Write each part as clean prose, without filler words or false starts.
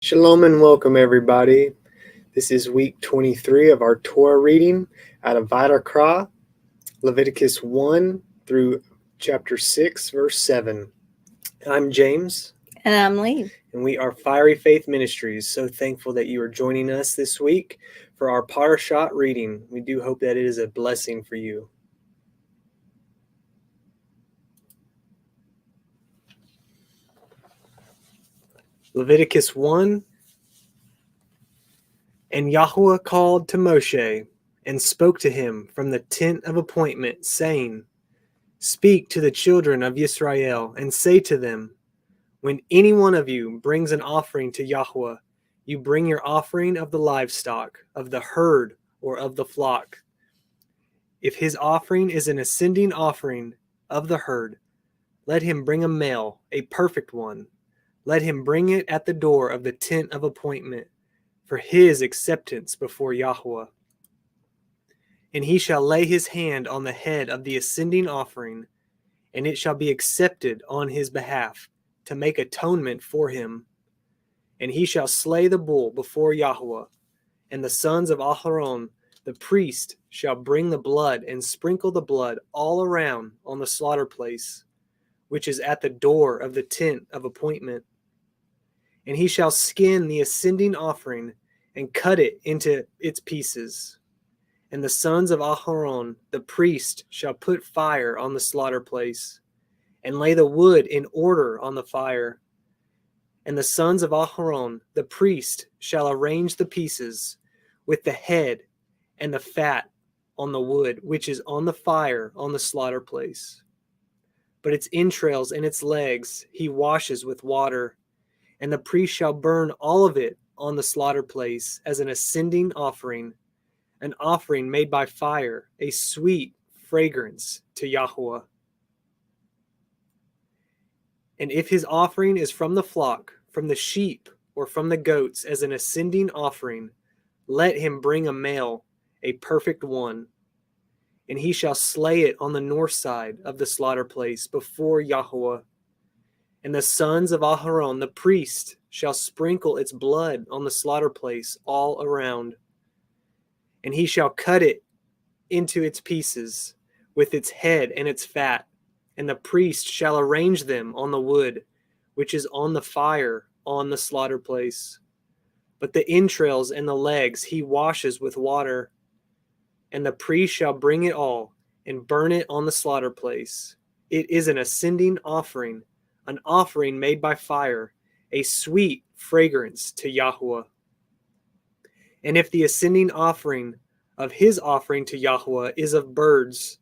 Shalom and welcome, everybody. This is week 23 of our Torah reading out of Vayiqra, Leviticus 1 through chapter 6, verse 7. I'm James. And I'm Leigh. And we are Fiery Faith Ministries. So thankful that you are joining us this week for our Parashat reading. We do hope that it is a blessing for you. Leviticus 1. And yahuah called to Moshe and spoke to him from the tent of appointment, saying, Speak to the children of Israel and say to them, when any one of you brings an offering to yahuah, you bring your offering of the livestock, of the herd, or of the flock. If his offering is an ascending offering of the herd, let him bring a male, a perfect one. Let him bring it at the door of the tent of appointment, for his acceptance before yahuah. And he shall lay his hand on the head of the ascending offering, and it shall be accepted on his behalf, to make atonement for him. And he shall slay the bull before yahuah, and the sons of Aharon, the priest, shall bring the blood and sprinkle the blood all around on the slaughter place, which is at the door of the tent of appointment. And he shall skin the ascending offering and cut it into its pieces. And the sons of Aharon, the priest, shall put fire on the slaughter place, and lay the wood in order on the fire. And the sons of Aharon, the priest, shall arrange the pieces with the head and the fat on the wood, which is on the fire on the slaughter place. But its entrails and its legs he washes with water, and the priest shall burn all of it on the slaughter place as an ascending offering, an offering made by fire, a sweet fragrance to yahuah. And if his offering is from the flock, from the sheep, or from the goats as an ascending offering, let him bring a male, a perfect one. And he shall slay it on the north side of the slaughter place before yahuah. And the sons of Aharon, the priest, shall sprinkle its blood on the slaughter place all around. And he shall cut it into its pieces, with its head and its fat, and the priest shall arrange them on the wood, which is on the fire on the slaughter place. But the entrails and the legs he washes with water, and the priest shall bring it all and burn it on the slaughter place. It is an ascending offering, an offering made by fire, a sweet fragrance to yahuah. And if the ascending offering of his offering to yahuah is of birds,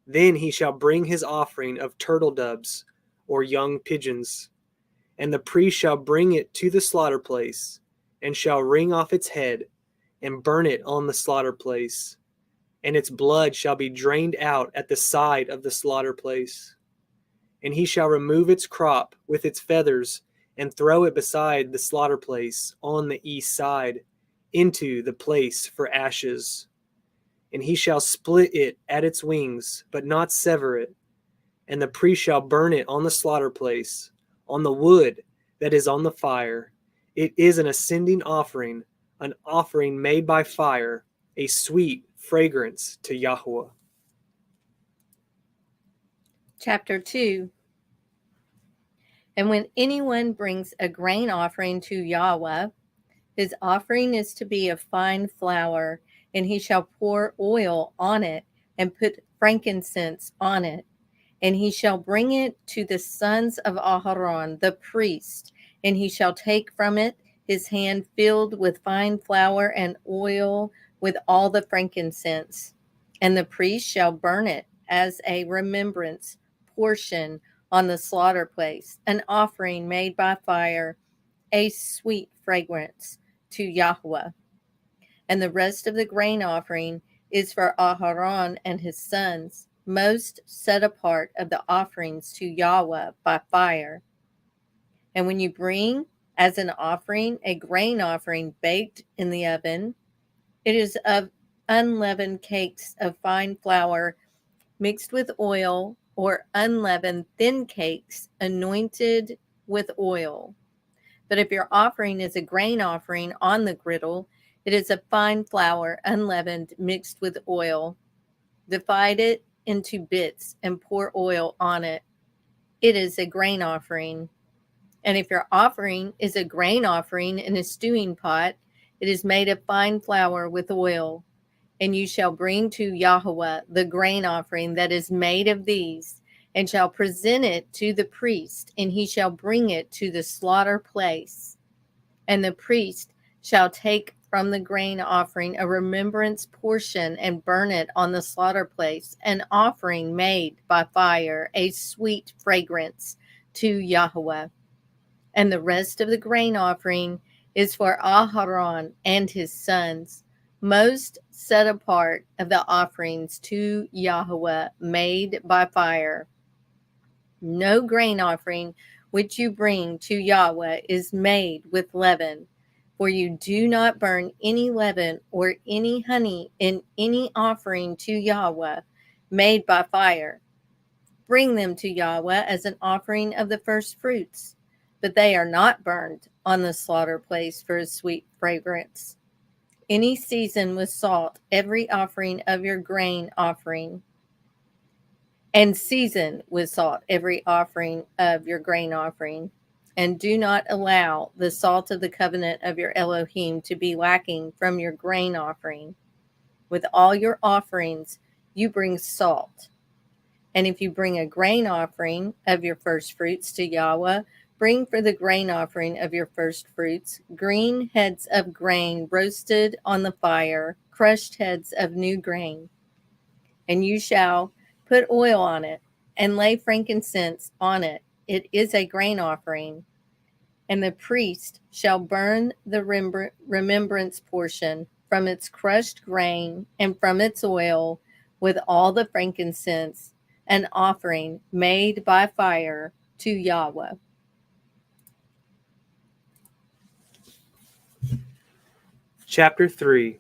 then he shall bring his offering of turtle doves or young pigeons. And the priest shall bring it to the slaughter place, and shall wring off its head, and burn it on the slaughter place. And its blood shall be drained out at the side of the slaughter place. And he shall remove its crop with its feathers, and throw it beside the slaughter place on the east side, into the place for ashes. And he shall split it at its wings, but not sever it. And the priest shall burn it on the slaughter place, on the wood that is on the fire. It is an ascending offering, an offering made by fire, a sweet fragrance to yahuah. Chapter 2. And when anyone brings a grain offering to yahuah, his offering is to be of fine flour, and he shall pour oil on it and put frankincense on it. And he shall bring it to the sons of Aharon, the priest, and he shall take from it his hand filled with fine flour and oil with all the frankincense. And the priest shall burn it as a remembrance portion on the slaughter place, an offering made by fire, a sweet fragrance to yahuah. And the rest of the grain offering is for Aharon and his sons, most set apart of the offerings to yahuah by fire. And when you bring as an offering a grain offering baked in the oven, it is of unleavened cakes of fine flour mixed with oil, or unleavened thin cakes anointed with oil. But if your offering is a grain offering on the griddle, it is a fine flour, unleavened, mixed with oil. Divide it into bits and pour oil on it. It is a grain offering. And if your offering is a grain offering in a stewing pot, it is made of fine flour with oil. And you shall bring to yahuah the grain offering that is made of these, and shall present it to the priest, and he shall bring it to the slaughter place. And the priest shall take from the grain offering a remembrance portion and burn it on the slaughter place, an offering made by fire, a sweet fragrance to yahuah. And the rest of the grain offering is for Aharon and his sons, most set apart of the offerings to yahuah made by fire. No grain offering which you bring to Yahweh is made with leaven, for you do not burn any leaven or any honey in any offering to Yahweh made by fire. Bring them to Yahweh as an offering of the first fruits, but they are not burned on the slaughter place for a sweet fragrance. Any season with salt every offering of your grain offering, and season with salt every offering of your grain offering. And do not allow the salt of the covenant of your Elohim to be lacking from your grain offering. With all your offerings, you bring salt. And if you bring a grain offering of your first fruits to Yahweh, bring for the grain offering of your first fruits green heads of grain roasted on the fire, crushed heads of new grain. And you shall put oil on it and lay frankincense on it. It is a grain offering. And the priest shall burn the remembrance portion from its crushed grain and from its oil with all the frankincense, an offering made by fire to Yahweh. Chapter 3.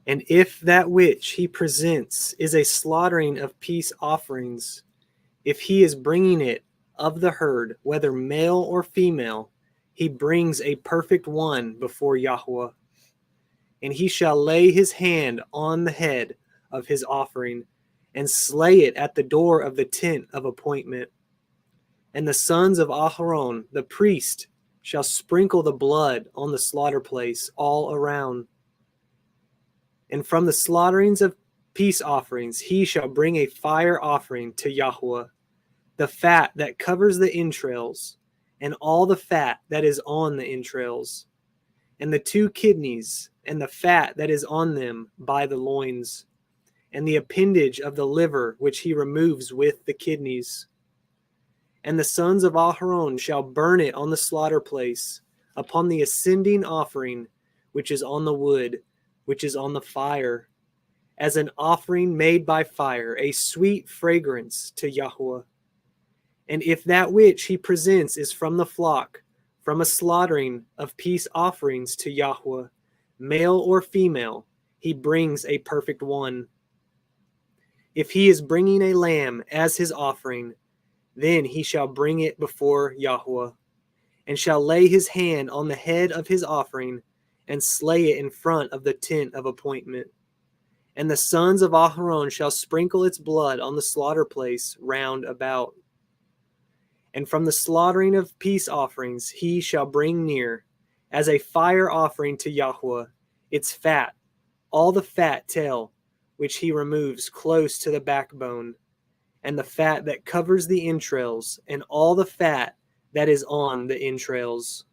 And if that which he presents is a slaughtering of peace offerings, if he is bringing it of the herd, whether male or female, he brings a perfect one before Yahuwah. And he shall lay his hand on the head of his offering, and slay it at the door of the tent of appointment. And the sons of Aharon, the priest, shall sprinkle the blood on the slaughter place all around. And from the slaughterings of peace offerings he shall bring a fire offering to Yahuwah, the fat that covers the entrails, and all the fat that is on the entrails, and the 2 kidneys, and the fat that is on them by the loins, and the appendage of the liver which he removes with the kidneys. And the sons of Aharon shall burn it on the slaughter place, upon the ascending offering which is on the wood, which is on the fire, as an offering made by fire, a sweet fragrance to Yahuwah. And if that which he presents is from the flock, from a slaughtering of peace offerings to Yahuwah, male or female, he brings a perfect one. If he is bringing a lamb as his offering, then he shall bring it before Yahuwah, and shall lay his hand on the head of his offering, and slay it in front of the tent of appointment. And the sons of Aharon shall sprinkle its blood on the slaughter place round about. And from the slaughtering of peace offerings he shall bring near, as a fire offering to Yahuwah, its fat, all the fat tail, which he removes close to the backbone, and the fat that covers the entrails, and all the fat that is on the entrails,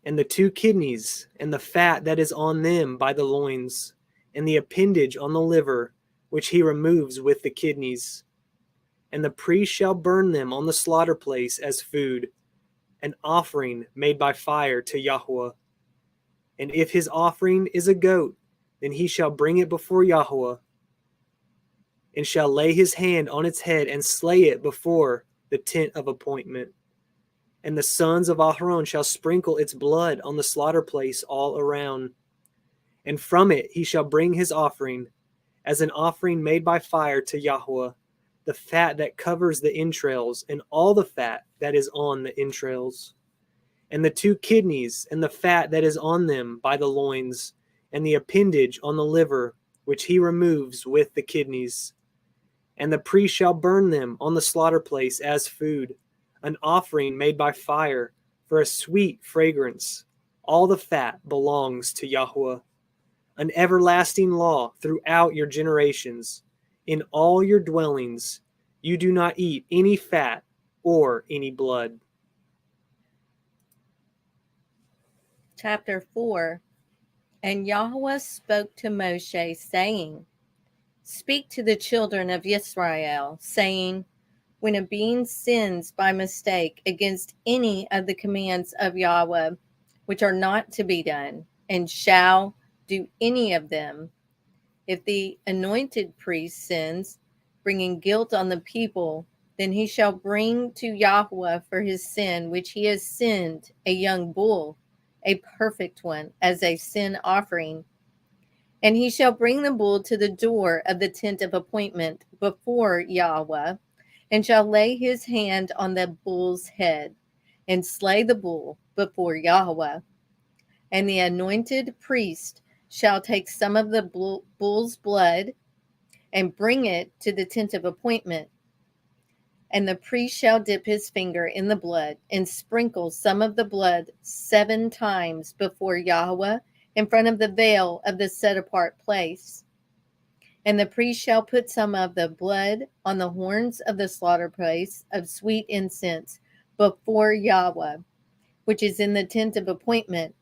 and the 2 kidneys, and the fat that is on them by the loins, and the appendage on the liver, which he removes with the kidneys. And the priest shall burn them on the slaughter place as food, an offering made by fire to Yahuwah. And if his offering is a goat, then he shall bring it before Yahuwah, and shall lay his hand on its head and slay it before the tent of appointment. And the sons of Aharon shall sprinkle its blood on the slaughter place all around. And from it he shall bring his offering, as an offering made by fire to Yahuwah, the fat that covers the entrails, and all the fat that is on the entrails, and the 2 kidneys, and the fat that is on them by the loins, and the appendage on the liver, which he removes with the kidneys. And the priest shall burn them on the slaughter place as food, an offering made by fire for a sweet fragrance. All the fat belongs to yahuah. An everlasting law throughout your generations. In all your dwellings, you do not eat any fat or any blood. Chapter 4. And Yahuwah spoke to Moshe, saying, Speak to the children of Israel, saying, When a being sins by mistake against any of the commands of Yahuwah, which are not to be done, and shall do any of them, if the anointed priest sins, bringing guilt on the people, then he shall bring to Yahuwah for his sin which he has sinned a young bull, a perfect one, as a sin offering. And he shall bring the bull to the door of the tent of appointment before Yahuwah, and shall lay his hand on the bull's head, and slay the bull before Yahuwah. And the anointed priest shall take some of the bull's blood and bring it to the tent of appointment. And the priest shall dip his finger in the blood and sprinkle some of the blood 7 times before Yahuwah in front of the veil of the set-apart place. And the priest shall put some of the blood on the horns of the slaughter place of sweet incense before Yahuwah, which is in the tent of appointment,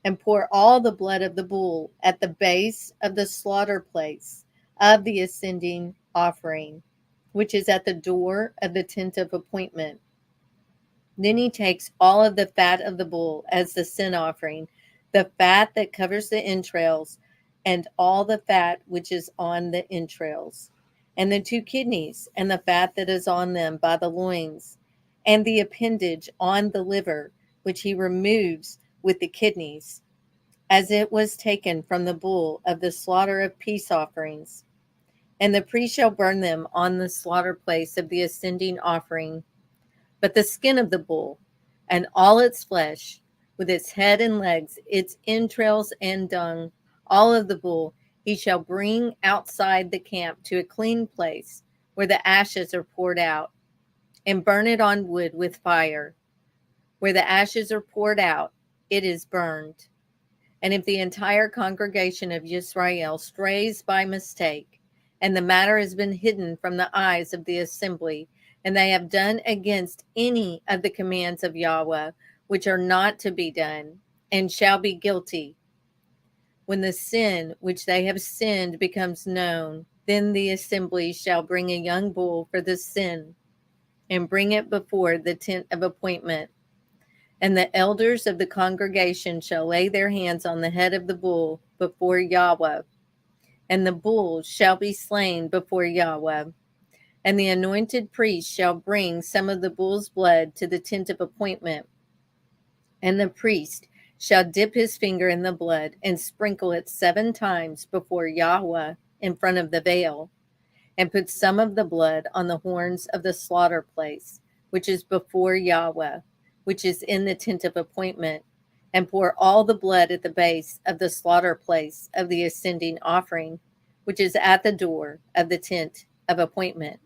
and pour all the blood of the bull at the base of the slaughter place of the ascending offering, which is at the door of the tent of appointment. Then he takes all of the fat of the bull as the sin offering, the fat that covers the entrails, and all the fat which is on the entrails, and the 2 kidneys, and the fat that is on them by the loins, and the appendage on the liver, which he removes with the kidneys, as it was taken from the bull of the slaughter of peace offerings. And the priest shall burn them on the slaughter place of the ascending offering. But the skin of the bull, and all its flesh, with its head and legs, its entrails and dung, all of the bull, he shall bring outside the camp to a clean place, where the ashes are poured out, and burn it on wood with fire. Where the ashes are poured out, it is burned. And if the entire congregation of Israel strays by mistake, and the matter has been hidden from the eyes of the assembly, and they have done against any of the commands of Yahuwah, which are not to be done, and shall be guilty, when the sin which they have sinned becomes known, then the assembly shall bring a young bull for the sin, and bring it before the tent of appointment. And the elders of the congregation shall lay their hands on the head of the bull before Yahuwah, and the bull shall be slain before Yahuwah. And the anointed priest shall bring some of the bull's blood to the tent of appointment, and the priest shall dip his finger in the blood and sprinkle it 7 times before Yahuwah in front of the veil, and put some of the blood on the horns of the slaughter place, which is before Yahuwah, which is in the tent of appointment, and pour all the blood at the base of the slaughter place of the ascending offering, which is at the door of the tent of appointment.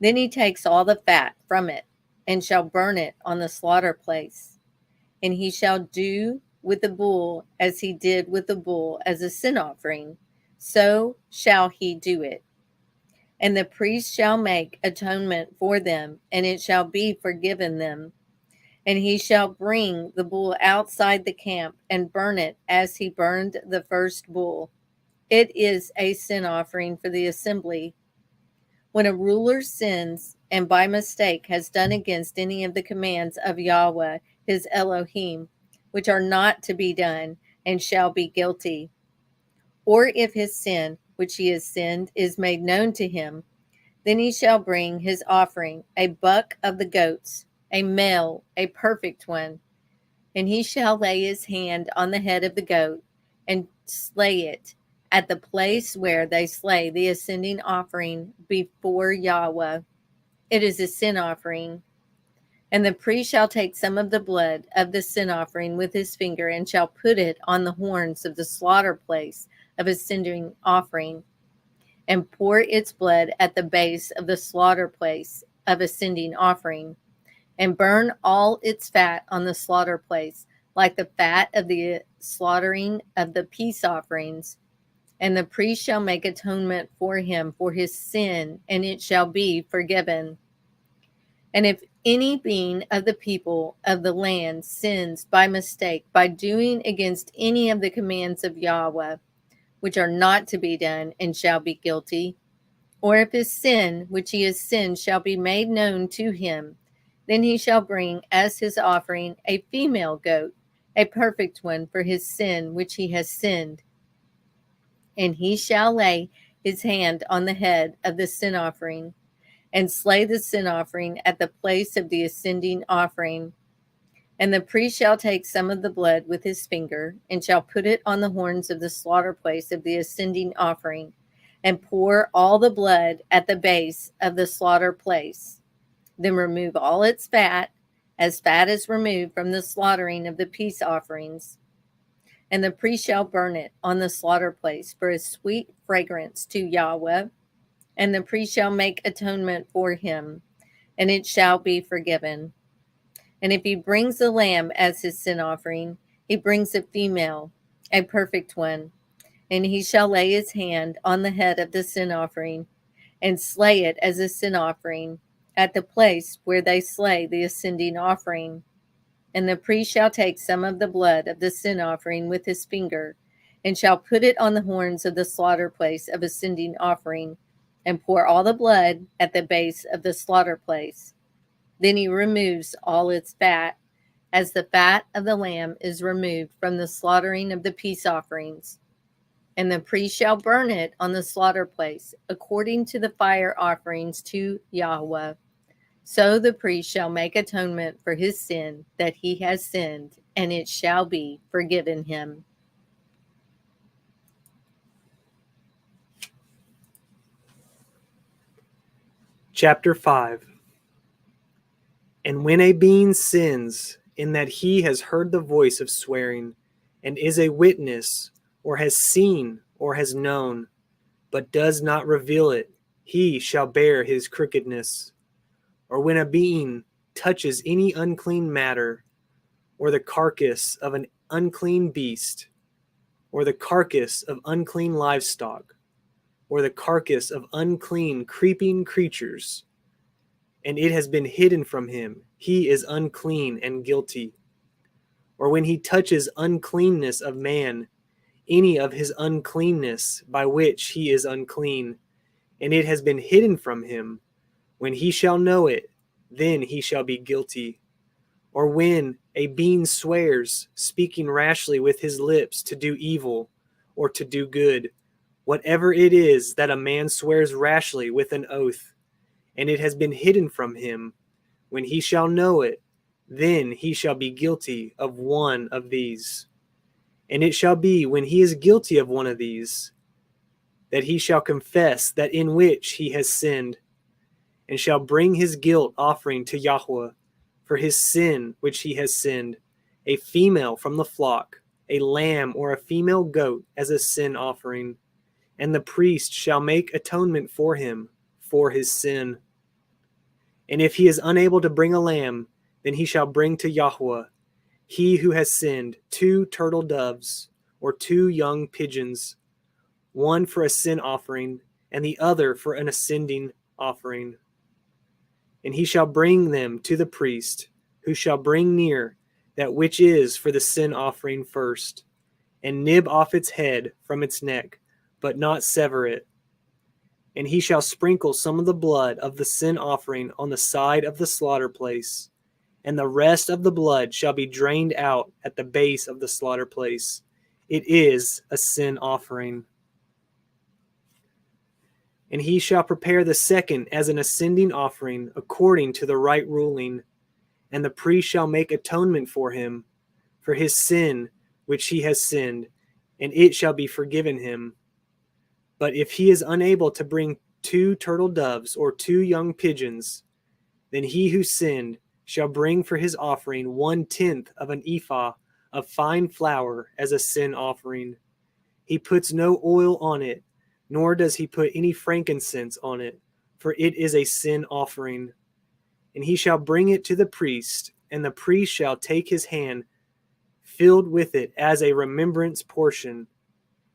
Then he takes all the fat from it, and shall burn it on the slaughter place. And he shall do with the bull as he did with the bull as a sin offering, so shall he do it. And the priest shall make atonement for them, and it shall be forgiven them. And he shall bring the bull outside the camp and burn it as he burned the first bull. It is a sin offering for the assembly. When a ruler sins and by mistake has done against any of the commands of Yahuwah, his Elohim, which are not to be done, and shall be guilty, or if his sin, which he has sinned, is made known to him, then he shall bring his offering, a buck of the goats, a male, a perfect one, and he shall lay his hand on the head of the goat and slay it, at the place where they slay the ascending offering before Yahweh. It is a sin offering. And the priest shall take some of the blood of the sin offering with his finger, and shall put it on the horns of the slaughter place of ascending offering, and pour its blood at the base of the slaughter place of ascending offering, and burn all its fat on the slaughter place, like the fat of the slaughtering of the peace offerings. And the priest shall make atonement for him for his sin, and it shall be forgiven. And if any being of the people of the land sins by mistake, by doing against any of the commands of Yahweh, which are not to be done, and shall be guilty, or if his sin which he has sinned shall be made known to him, then he shall bring as his offering a female goat, a perfect one, for his sin which he has sinned. And he shall lay his hand on the head of the sin offering, and slay the sin offering at the place of the ascending offering. And the priest shall take some of the blood with his finger, and shall put it on the horns of the slaughter place of the ascending offering, and pour all the blood at the base of the slaughter place. Then remove all its fat, as fat is removed from the slaughtering of the peace offerings. And the priest shall burn it on the slaughter place for a sweet fragrance to Yahweh. And the priest shall make atonement for him, and it shall be forgiven. And if he brings a lamb as his sin offering, he brings a female, a perfect one. And he shall lay his hand on the head of the sin offering, and slay it as a sin offering at the place where they slay the ascending offering. And the priest shall take some of the blood of the sin offering with his finger, and shall put it on the horns of the slaughter place of ascending offering, and pour all the blood at the base of the slaughter place. Then he removes all its fat, as the fat of the lamb is removed from the slaughtering of the peace offerings. And the priest shall burn it on the slaughter place, according to the fire offerings to Yahweh. So the priest shall make atonement for his sin that he has sinned, and it shall be forgiven him. Chapter 5. And when a being sins in that he has heard the voice of swearing, and is a witness, or has seen, or has known, but does not reveal it, he shall bear his crookedness. Or when a being touches any unclean matter, or the carcass of an unclean beast, or the carcass of unclean livestock, or the carcass of unclean creeping creatures, and it has been hidden from him, he is unclean and guilty. Or when he touches uncleanness of man, any of his uncleanness by which he is unclean, and it has been hidden from him, when he shall know it, then he shall be guilty. Or when a being swears, speaking rashly with his lips to do evil or to do good, whatever it is that a man swears rashly with an oath, and it has been hidden from him, when he shall know it, then he shall be guilty of one of these. And it shall be, when he is guilty of one of these, that he shall confess that in which he has sinned, and shall bring his guilt offering to Yahuwah for his sin which he has sinned, a female from the flock, a lamb or a female goat as a sin offering. And the priest shall make atonement for him for his sin. And if he is unable to bring a lamb, then he shall bring to Yahuwah, he who has sinned, 2 turtle doves or 2 young pigeons, one for a sin offering, and the other for an ascending offering. And he shall bring them to the priest, who shall bring near that which is for the sin offering first, and nib off its head from its neck, but not sever it. And he shall sprinkle some of the blood of the sin offering on the side of the slaughter place, and the rest of the blood shall be drained out at the base of the slaughter place. It is a sin offering. And he shall prepare the second as an ascending offering according to the right ruling, and the priest shall make atonement for him for his sin which he has sinned, and it shall be forgiven him. But if he is unable to bring 2 turtle doves or 2 young pigeons, then he who sinned shall bring for his offering 1/10 of an ephah of fine flour as a sin offering. He puts no oil on it, nor does he put any frankincense on it, for it is a sin offering. And he shall bring it to the priest, and the priest shall take his hand filled with it as a remembrance portion,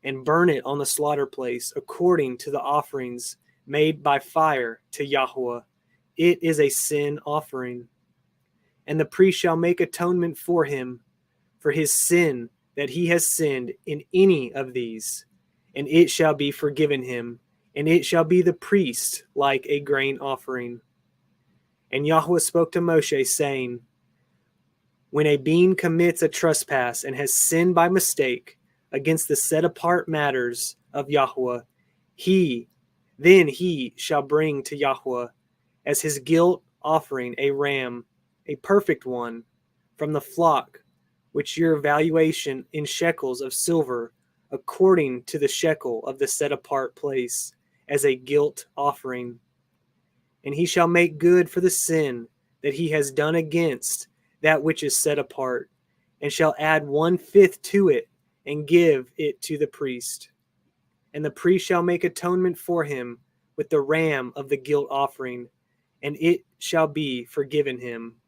and burn it on the slaughter place according to the offerings made by fire to yahuah. It is a sin offering. And the priest shall make atonement for him for his sin that he has sinned in any of these, and it shall be forgiven him, and it shall be the priest like a grain offering. And yahuah spoke to Moshe, saying, when a being commits a trespass and has sinned by mistake against the set-apart matters of yahuah, then he shall bring to yahuah as his guilt offering a ram, a perfect one, from the flock, which your valuation in shekels of silver, according to the shekel of the set-apart place, as a guilt offering. And he shall make good for the sin that he has done against that which is set apart, and shall add 1/5 to it, and give it to the priest. And the priest shall make atonement for him with the ram of the guilt offering, and it shall be forgiven him.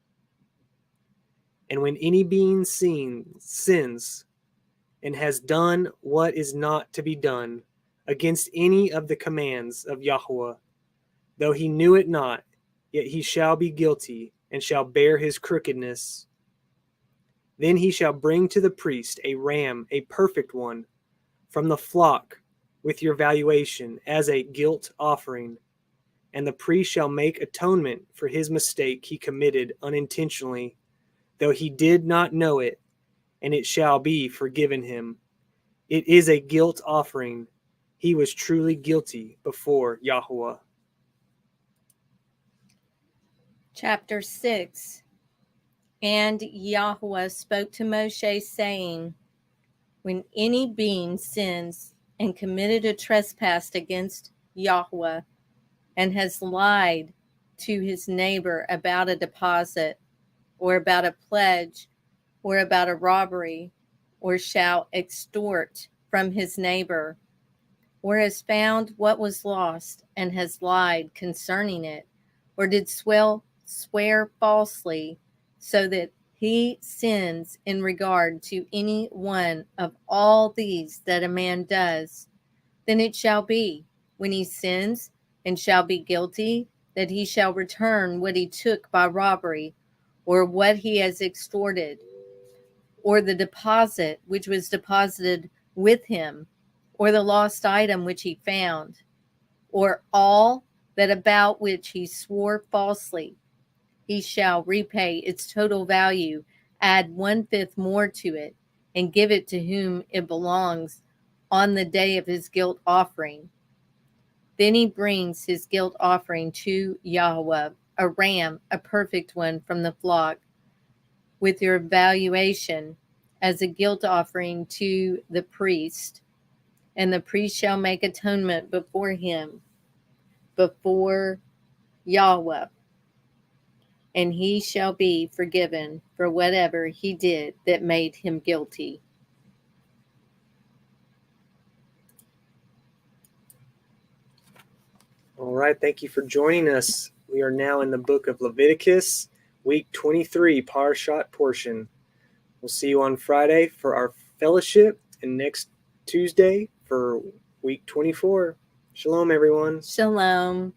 And when any being sins, and has done what is not to be done against any of the commands of yahuah, though he knew it not, yet he shall be guilty, and shall bear his crookedness. Then he shall bring to the priest a ram, a perfect one, from the flock with your valuation as a guilt offering. And the priest shall make atonement for his mistake he committed unintentionally, though he did not know it, and it shall be forgiven him. It is a guilt offering. He was truly guilty before yahuah. Chapter 6. And yahuah spoke to Moshe, saying, when any being sins and committed a trespass against yahuah, and has lied to his neighbor about a deposit, or about a pledge, or about a robbery, or shall extort from his neighbor, or has found what was lost and has lied concerning it, or did swear falsely, so that he sins in regard to any one of all these that a man does, then it shall be, when he sins and shall be guilty, that he shall return what he took by robbery, or what he has extorted, or the deposit which was deposited with him, or the lost item which he found, or all that about which he swore falsely. He shall repay its total value, add 1/5 more to it, and give it to whom it belongs on the day of his guilt offering. Then he brings his guilt offering to yahuah, a ram, a perfect one from the flock, with your valuation as a guilt offering to the priest. And the priest shall make atonement before him, before yahuah, and he shall be forgiven for whatever he did that made him guilty. All right, thank you for joining us. We are now in the book of Leviticus, week 23, Parashat portion. We'll see you on Friday for our fellowship, and next Tuesday for week 24. Shalom, everyone. Shalom.